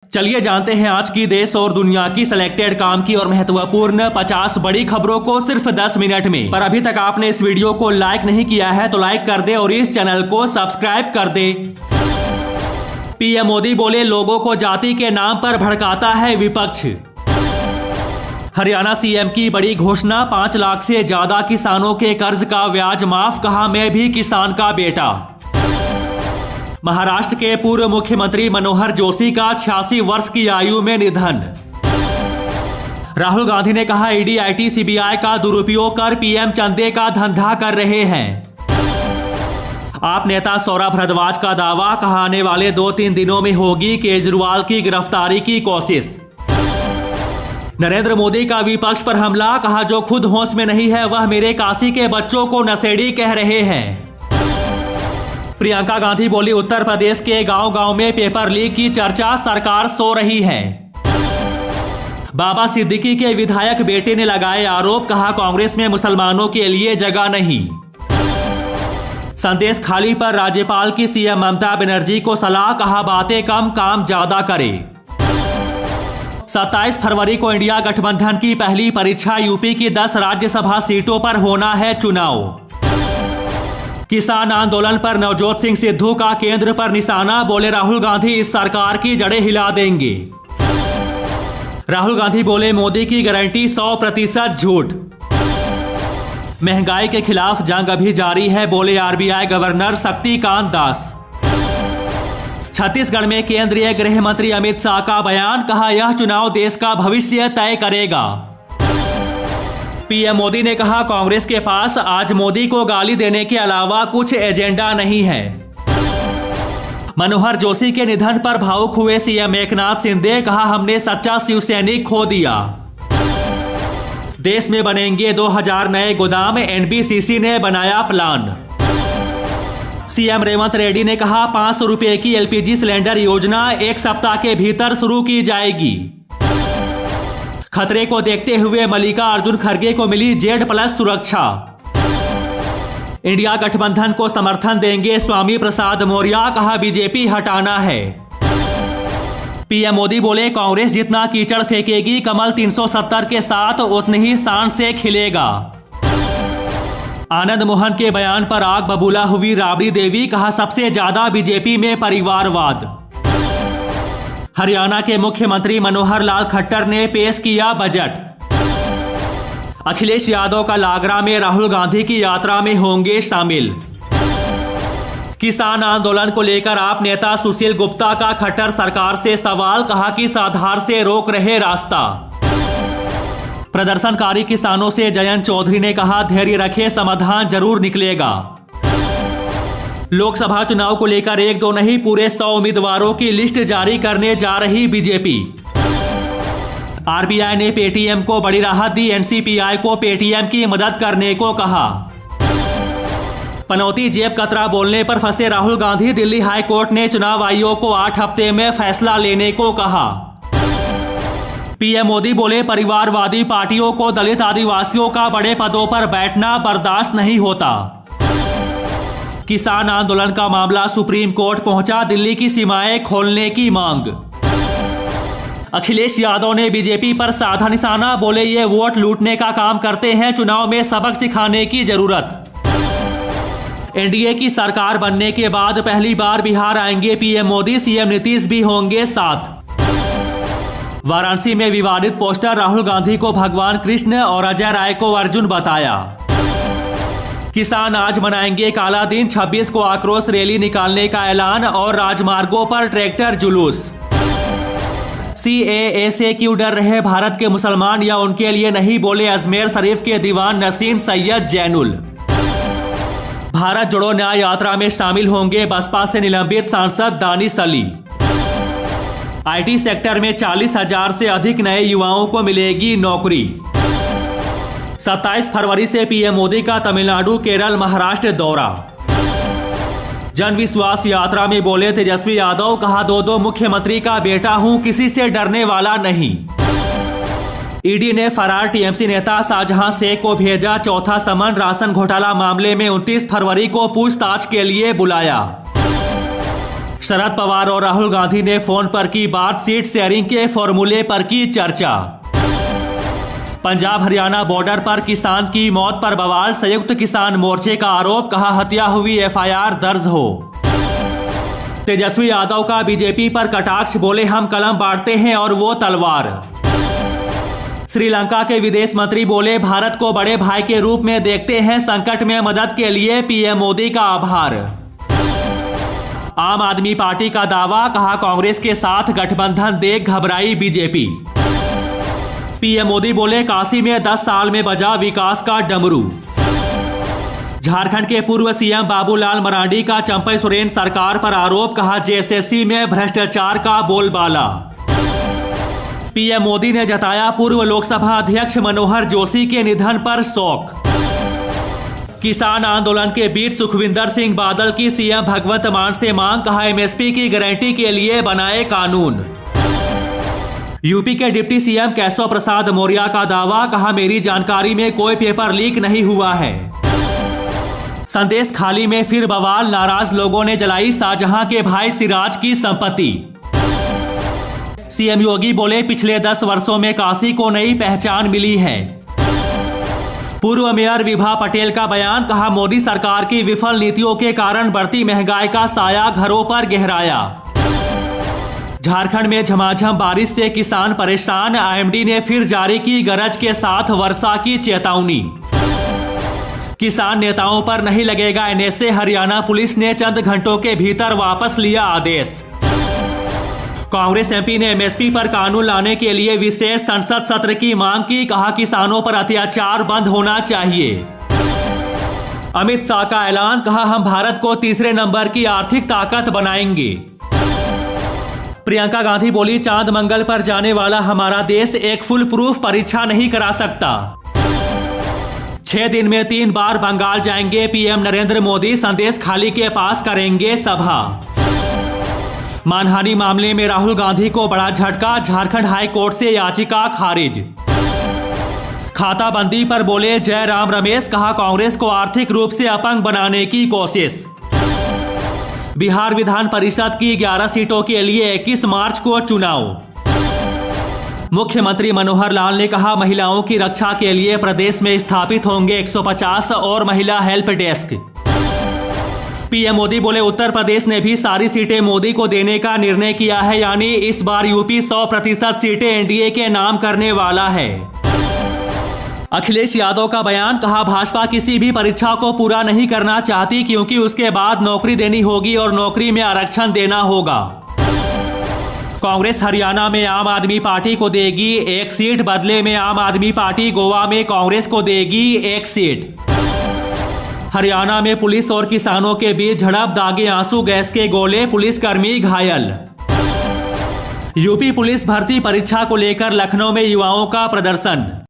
चलिए जानते हैं आज की देश और दुनिया की सिलेक्टेड काम की और महत्वपूर्ण 50 बड़ी खबरों को सिर्फ 10 मिनट में। पर अभी तक आपने इस वीडियो को लाइक नहीं किया है तो लाइक कर दे और इस चैनल को सब्सक्राइब कर दे। पीएम मोदी बोले, लोगों को जाति के नाम पर भड़काता है विपक्ष। हरियाणा सीएम की बड़ी घोषणा, 5 लाख से ज्यादा किसानों के कर्ज का ब्याज माफ, कहा मैं भी किसान का बेटा। महाराष्ट्र के पूर्व मुख्यमंत्री मनोहर जोशी का 86 वर्ष की आयु में निधन। राहुल गांधी ने कहा, ईडी आईटी सीबीआई का दुरुपयोग कर पीएम चंदे का धंधा कर रहे हैं। आप नेता सौरभ भारद्वाज का दावा, कहा आने वाले 2-3 दिनों में होगी केजरीवाल की गिरफ्तारी की कोशिश। नरेंद्र मोदी का विपक्ष पर हमला, कहा जो खुद होश में नहीं है वह मेरे काशी के बच्चों को नशेड़ी कह रहे हैं। प्रियंका गांधी बोली, उत्तर प्रदेश के गांव-गांव में पेपर लीक की चर्चा, सरकार सो रही है। बाबा सिद्दीकी के विधायक बेटे ने लगाए आरोप, कहा कांग्रेस में मुसलमानों के लिए जगह नहीं। संदेश खाली पर राज्यपाल की सीएम ममता बनर्जी को सलाह, कहा बातें कम काम ज्यादा करे। 27 फरवरी को इंडिया गठबंधन की पहली परीक्षा, यूपी की 10 राज्यसभा सीटों पर होना है चुनाव। किसान आंदोलन पर नवजोत सिंह सिद्धू का केंद्र पर निशाना, बोले राहुल गांधी इस सरकार की जड़ें हिला देंगे। राहुल गांधी बोले, मोदी की गारंटी 100% झूठ। महंगाई के खिलाफ जंग अभी जारी है, बोले आरबीआई गवर्नर शक्तिकांत दास। छत्तीसगढ़ में केंद्रीय गृह मंत्री अमित शाह का बयान, कहा यह चुनाव देश का भविष्य तय करेगा। पीएम मोदी ने कहा, कांग्रेस के पास आज मोदी को गाली देने के अलावा कुछ एजेंडा नहीं है। मनोहर जोशी के निधन पर भावुक हुए सीएम एकनाथ शिंदे, कहा हमने सच्चा शिवसैनिक खो दिया। देश में बनेंगे 2000 नए गोदाम, एनबीसीसी ने बनाया प्लान। सीएम रेवंत रेड्डी ने कहा, 500 रुपए की एलपीजी सिलेंडर योजना 1 सप्ताह के भीतर शुरू की जाएगी। खतरे को देखते हुए मल्लिकार्जुन खड़गे को मिली Z+ सुरक्षा। इंडिया गठबंधन को समर्थन देंगे स्वामी प्रसाद मौर्य, कहा बीजेपी हटाना है। पीएम मोदी बोले, कांग्रेस जितना कीचड़ फेंकेगी कमल 370 के साथ उतनी ही शान से खिलेगा। आनंद मोहन के बयान पर आग बबूला हुई राबड़ी देवी, कहा सबसे ज्यादा बीजेपी में परिवारवाद। हरियाणा के मुख्यमंत्री मनोहर लाल खट्टर ने पेश किया बजट। अखिलेश यादव का लागरा में राहुल गांधी की यात्रा में होंगे शामिल। किसान आंदोलन को लेकर आप नेता सुशील गुप्ता का खट्टर सरकार से सवाल, कहा कि आधार से रोक रहे रास्ता। प्रदर्शनकारी किसानों से जयंत चौधरी ने कहा, धैर्य रखे समाधान जरूर निकलेगा। लोकसभा चुनाव को लेकर 1-2 नहीं पूरे 100 उम्मीदवारों की लिस्ट जारी करने जा रही बीजेपी। आरबीआई ने पेटीएम को बड़ी राहत दी, एनसीपीआई को पेटीएम की मदद करने को कहा। पनौती जेब कतरा बोलने पर फंसे राहुल गांधी, दिल्ली हाई कोर्ट ने चुनाव आयोग को 8 हफ्ते में फैसला लेने को कहा। पीएम मोदी बोले, परिवारवादी पार्टियों को दलित आदिवासियों का बड़े पदों पर बैठना बर्दाश्त नहीं होता। किसान आंदोलन का मामला सुप्रीम कोर्ट पहुंचा, दिल्ली की सीमाएं खोलने की मांग। अखिलेश यादव ने बीजेपी पर साधा निशाना, बोले ये वोट लूटने का काम करते हैं, चुनाव में सबक सिखाने की जरूरत। एनडीए की सरकार बनने के बाद पहली बार बिहार आएंगे पीएम मोदी, सीएम नीतीश भी होंगे साथ। वाराणसी में विवादित पोस्टर, राहुल गांधी को भगवान कृष्ण और अजय राय को अर्जुन बताया। किसान आज मनाएंगे काला दिन, 26 को आक्रोश रैली निकालने का ऐलान और राजमार्गों पर ट्रैक्टर जुलूस। सीएए से क्यों डर रहे भारत के मुसलमान, या उनके लिए नहीं, बोले अजमेर शरीफ के दीवान नसीम सैयद जैनुल। भारत जोड़ो न्याय यात्रा में शामिल होंगे बसपा से निलंबित सांसद दानिश अली। आईटी सेक्टर में 40,000 से अधिक नए युवाओं को मिलेगी नौकरी। 27 फरवरी से पीएम मोदी का तमिलनाडु, केरल, महाराष्ट्र दौरा। जन विश्वास यात्रा में बोले तेजस्वी यादव, कहा 2 मुख्यमंत्री का बेटा हूं, किसी से डरने वाला नहीं। ईडी ने फरार टीएमसी नेता शाहजहां शेख को भेजा चौथा समन, राशन घोटाला मामले में 29 फरवरी को पूछताछ के लिए बुलाया। शरद पवार और राहुल गांधी ने फोन पर की बात, सीट शेयरिंग के फॉर्मूले पर की चर्चा। पंजाब हरियाणा बॉर्डर पर किसान की मौत पर बवाल, संयुक्त किसान मोर्चे का आरोप, कहा हत्या हुई एफआईआर दर्ज हो। तेजस्वी यादव का बीजेपी पर कटाक्ष, बोले हम कलम बांटते हैं और वो तलवार। श्रीलंका के विदेश मंत्री बोले भारत को बड़े भाई के रूप में देखते हैं, संकट में मदद के लिए पीएम मोदी का आभार। आम आदमी पार्टी का दावा, कहा कांग्रेस के साथ गठबंधन देख घबराई बीजेपी। पीएम मोदी बोले काशी में 10 साल में बजा विकास का डमरू। झारखंड के पूर्व सीएम बाबूलाल मरांडी का चंपई सोरेन सरकार पर आरोप, कहा जेएसएससी में भ्रष्टाचार का बोलबाला। पीएम मोदी ने जताया पूर्व लोकसभा अध्यक्ष मनोहर जोशी के निधन पर शोक। किसान आंदोलन के बीच सुखविंदर सिंह बादल की सीएम भगवंत मान से मांग, कहा एमएसपी की गारंटी के लिए बनाए कानून। यूपी के डिप्टी सीएम केशव प्रसाद मौर्य का दावा, कहा मेरी जानकारी में कोई पेपर लीक नहीं हुआ है। संदेश खाली में फिर बवाल, नाराज लोगों ने जलाई शाहजहां के भाई सिराज की संपत्ति। सीएम योगी बोले पिछले 10 वर्षों में काशी को नई पहचान मिली है। पूर्व मेयर विभा पटेल का बयान, कहा मोदी सरकार की विफल नीतियों के कारण बढ़ती महंगाई का साया घरों पर गहराया। झारखंड में झमाझम बारिश से किसान परेशान, आईएमडी ने फिर जारी की गरज के साथ वर्षा की चेतावनी। किसान नेताओं पर नहीं लगेगा एनएसए, हरियाणा पुलिस ने चंद घंटों के भीतर वापस लिया आदेश। कांग्रेस एमपी ने एमएसपी पर कानून लाने के लिए विशेष संसद सत्र की मांग की, कहा किसानों पर अत्याचार बंद होना चाहिए। अमित शाह का ऐलान, कहा हम भारत को तीसरे नंबर की आर्थिक ताकत बनाएंगे। प्रियंका गांधी बोली चांद मंगल पर जाने वाला हमारा देश एक फुल प्रूफ परीक्षा नहीं करा सकता। 6 दिन में 3 बार बंगाल जाएंगे पीएम नरेंद्र मोदी, संदेश खाली के पास करेंगे सभा। मानहानि मामले में राहुल गांधी को बड़ा झटका, झारखंड हाई कोर्ट से याचिका खारिज। खाता बंदी पर बोले जयराम रमेश, कहा कांग्रेस को आर्थिक रूप से अपंग बनाने की कोशिश। बिहार विधान परिषद की 11 सीटों के लिए 21 मार्च को चुनाव। मुख्यमंत्री मनोहर लाल ने कहा महिलाओं की रक्षा के लिए प्रदेश में स्थापित होंगे 150 और महिला हेल्प डेस्क। पीएम मोदी बोले उत्तर प्रदेश ने भी सारी सीटें मोदी को देने का निर्णय किया है, यानी इस बार यूपी 100% सीटें एनडीए के नाम करने वाला है। अखिलेश यादव का बयान, कहा भाजपा किसी भी परीक्षा को पूरा नहीं करना चाहती क्योंकि उसके बाद नौकरी देनी होगी और नौकरी में आरक्षण देना होगा। कांग्रेस हरियाणा में आम आदमी पार्टी को देगी 1 सीट, बदले में आम आदमी पार्टी गोवा में कांग्रेस को देगी 1 सीट। हरियाणा में पुलिस और किसानों के बीच झड़प, दागे आंसू गैस के गोले, पुलिसकर्मी घायल। यूपी पुलिस भर्ती परीक्षा को लेकर लखनऊ में युवाओं का प्रदर्शन।